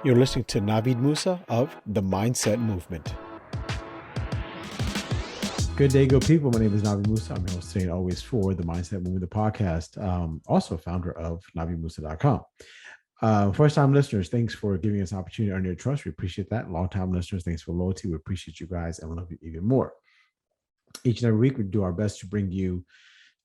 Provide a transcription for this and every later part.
You're listening to Navid Moosa of the Mindset Movement. Good day, good people. My name is Navid Moosa. I'm your host today and always for the Mindset Movement, the podcast. Also founder of navidmoosa.com. First-time listeners, thanks for giving us an opportunity to earn your trust. We appreciate that. Long-time listeners, thanks for loyalty. We appreciate you guys and we love you even more. Each and every week, we do our best to bring you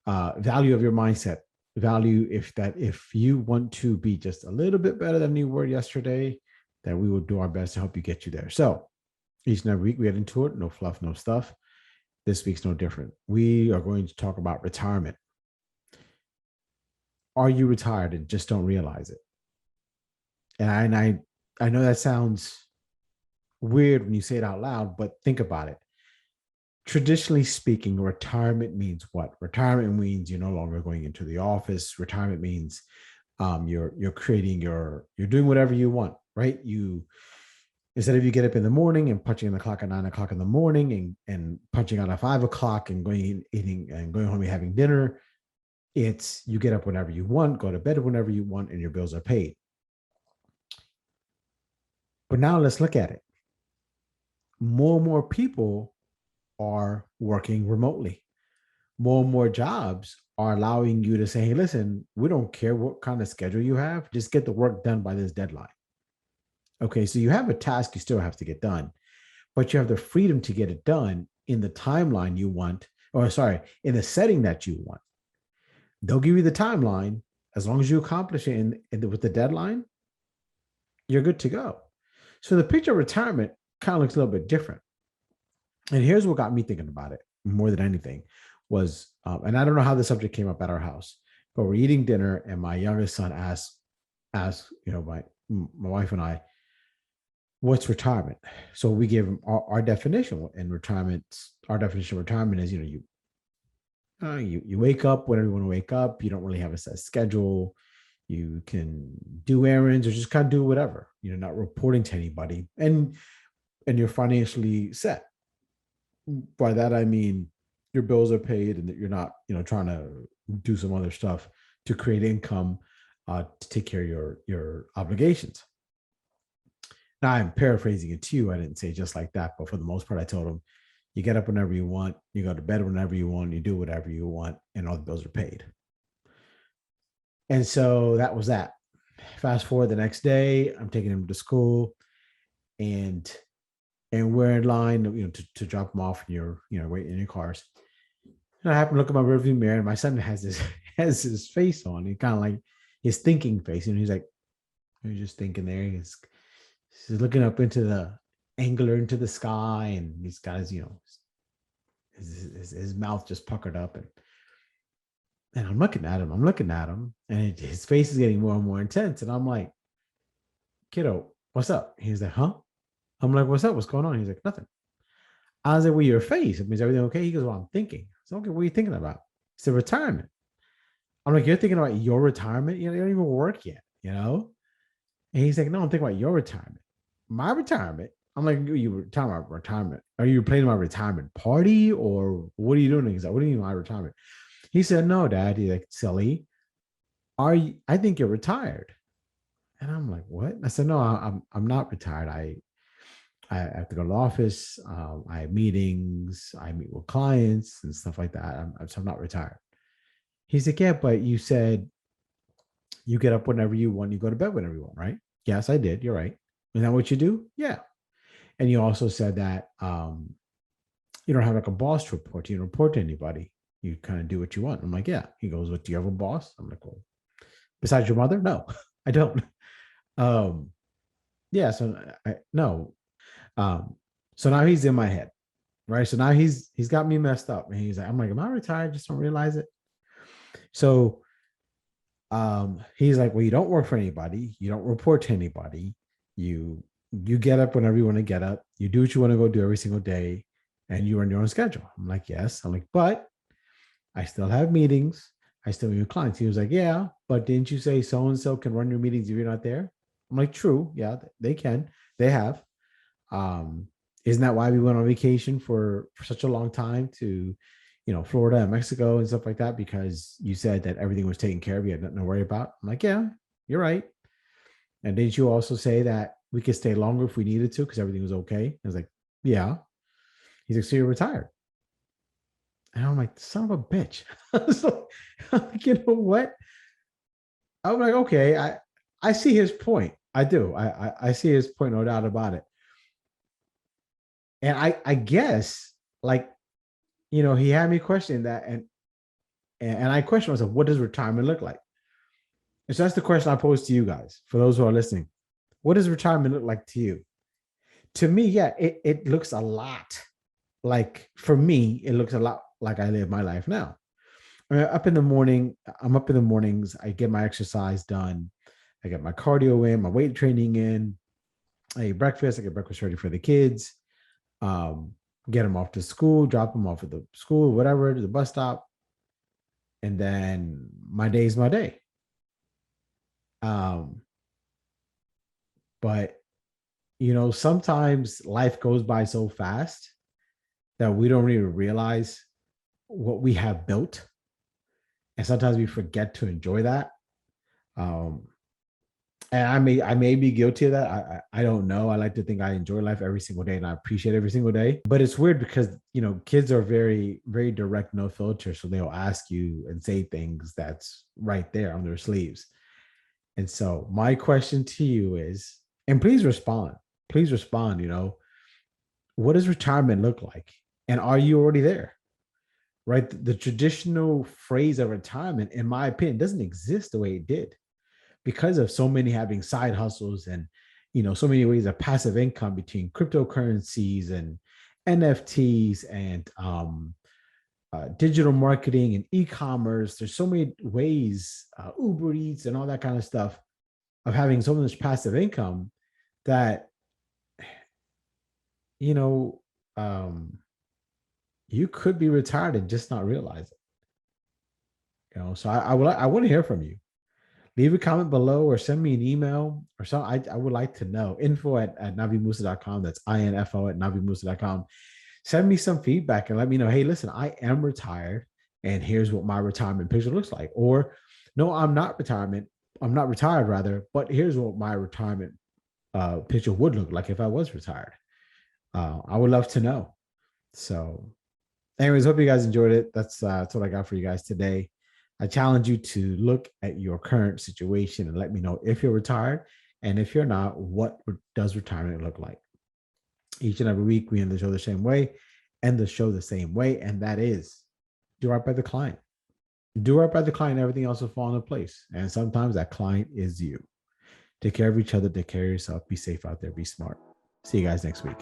value of your mindset. Value if you want to be just a little bit better than you were yesterday, that we will do our best to help you get you there. So each and every week we get into it. No fluff, no stuff. This week's no different. We are going to talk about retirement. Are you retired and just don't realize it? And I know that sounds weird when you say it out loud, but think about it. Traditionally speaking, retirement means what? Retirement means you're no longer going into the office. Retirement means you're doing whatever you want, right? Instead of you get up in the morning and punching in the clock at 9 o'clock in the morning and punching out at 5 o'clock and eating and going home and having dinner, it's you get up whenever you want, go to bed whenever you want, and your bills are paid. But now let's look at it. More and more people are working remotely. More and more jobs are allowing you to say, hey, listen, we don't care what kind of schedule you have, just get the work done by this deadline. Okay, so you have a task you still have to get done, but you have the freedom to get it done in the timeline you want, in the setting that you want. They'll give you the timeline. As long as you accomplish it with the deadline, you're good to go. So the picture of retirement kind of looks a little bit different. And here's what got me thinking about it more than anything was, and I don't know how the subject came up at our house, but we're eating dinner and my youngest son asked, my wife and I, what's retirement? So we gave him our definition and retirement. Our definition of retirement is, you wake up whenever you want to wake up. You don't really have a set schedule. You can do errands or just kind of do whatever, not reporting to anybody, and you're financially set. By that, I mean, your bills are paid and that you're not, trying to do some other stuff to create income to take care of your obligations. Now, I'm paraphrasing it to you. I didn't say just like that, but for the most part, I told him, you get up whenever you want, you go to bed whenever you want, you do whatever you want, and all the bills are paid. And so that was that. Fast forward the next day, I'm taking him to school, and we're in line, to drop them off, and you're, waiting in your cars. And I happen to look at my rearview mirror, and my son has his face on. He kind of like his thinking face, he's like, he's just thinking there. He's looking up into the sky, and he's got his mouth just puckered up, and I'm looking at him, and his face is getting more and more intense, and I'm like, kiddo, what's up? He's like, huh? I'm like, what's up? What's going on? He's like, nothing. I was like, well, your face. Is everything okay? He goes, well, I'm thinking. I said, okay, what are you thinking about? He said, retirement. I'm like, you're thinking about your retirement? You don't even work yet, And he's like, no, I'm thinking about your retirement. My retirement? I'm like, you were talking about retirement. Are you planning my retirement party, or what are you doing? He's like, what do you mean my retirement? He said, no, Dad. He's like, silly. I think you're retired. And I'm like, what? I said, no, I'm not retired. I have to go to the office. I have meetings. I meet with clients and stuff like that. So I'm not retired. He's like, yeah, but you said you get up whenever you want. You go to bed whenever you want, right? Yes, I did. You're right. Is that what you do? Yeah. And you also said that you don't have like a boss to report to. You don't report to anybody. You kind of do what you want. I'm like, yeah. He goes, what, do you have a boss? I'm like, well, besides your mother? No, I don't. Yeah. So no. So now he's in my head, right? So now he's got me messed up, and he's like, I'm like, am I retired? Just don't realize it. So he's like, well, you don't work for anybody. You don't report to anybody. You get up whenever you want to get up. You do what you want to go do every single day, and you run your own schedule. I'm like, yes. I'm like, but I still have meetings. I still meet with clients. He was like, yeah, but didn't you say so-and-so can run your meetings if you're not there? I'm like, true. Yeah, they can. They have. Isn't that why we went on vacation for such a long time to, Florida and Mexico and stuff like that? Because you said that everything was taken care of. You had nothing to worry about. I'm like, yeah, you're right. And didn't you also say that We could stay longer if we needed to because everything was okay. I was like, yeah. He's like, so you're retired. And I'm like, son of a bitch. So, you know what? I'm like, okay, I see his point. I do. I see his point, no doubt about it. And I guess like, he had me question that, and I question myself, what does retirement look like? And so that's the question I pose to you guys, for those who are listening. What does retirement look like to you? To me, yeah, it looks a lot like, for me, it looks a lot like I live my life now. Up in the morning, I'm up in the mornings. I get my exercise done. I get my cardio in, my weight training in. I eat breakfast. I get breakfast ready for the kids. Um, get them off to school, drop them off at the school, whatever, to the bus stop. And then my day is my day. Um, but sometimes life goes by so fast that we don't even realize what we have built. And sometimes we forget to enjoy that. Um, and I may be guilty of that. I don't know. I like to think I enjoy life every single day and I appreciate every single day. But it's weird because kids are very, very direct, no filter. So they'll ask you and say things that's right there on their sleeves. And so my question to you is, and please respond. Please respond, what does retirement look like? And are you already there? Right? The traditional phrase of retirement, in my opinion, doesn't exist the way it did, because of so many having side hustles and so many ways of passive income between cryptocurrencies and NFTs and digital marketing and e-commerce. There's so many ways, Uber Eats and all that kind of stuff, of having so much passive income that you know um, you could be retired and just not realize it. So I want to hear from you. Leave a comment below or send me an email or something. I would like to know. Info at navidmoosa.com. That's info at navidmoosa.com. Send me some feedback and let me know, hey, listen, I am retired and here's what my retirement picture looks like. Or no, I'm not retirement. I'm not retired rather, but here's what my retirement picture would look like if I was retired. I would love to know. So anyways, hope you guys enjoyed it. That's what I got for you guys today. I challenge you to look at your current situation and let me know if you're retired. And if you're not, what does retirement look like? Each and every week, we end the show the same way, end the show the same way. And that is, do right by the client. Do right by the client, everything else will fall into place. And sometimes that client is you. Take care of each other, take care of yourself, be safe out there, be smart. See you guys next week.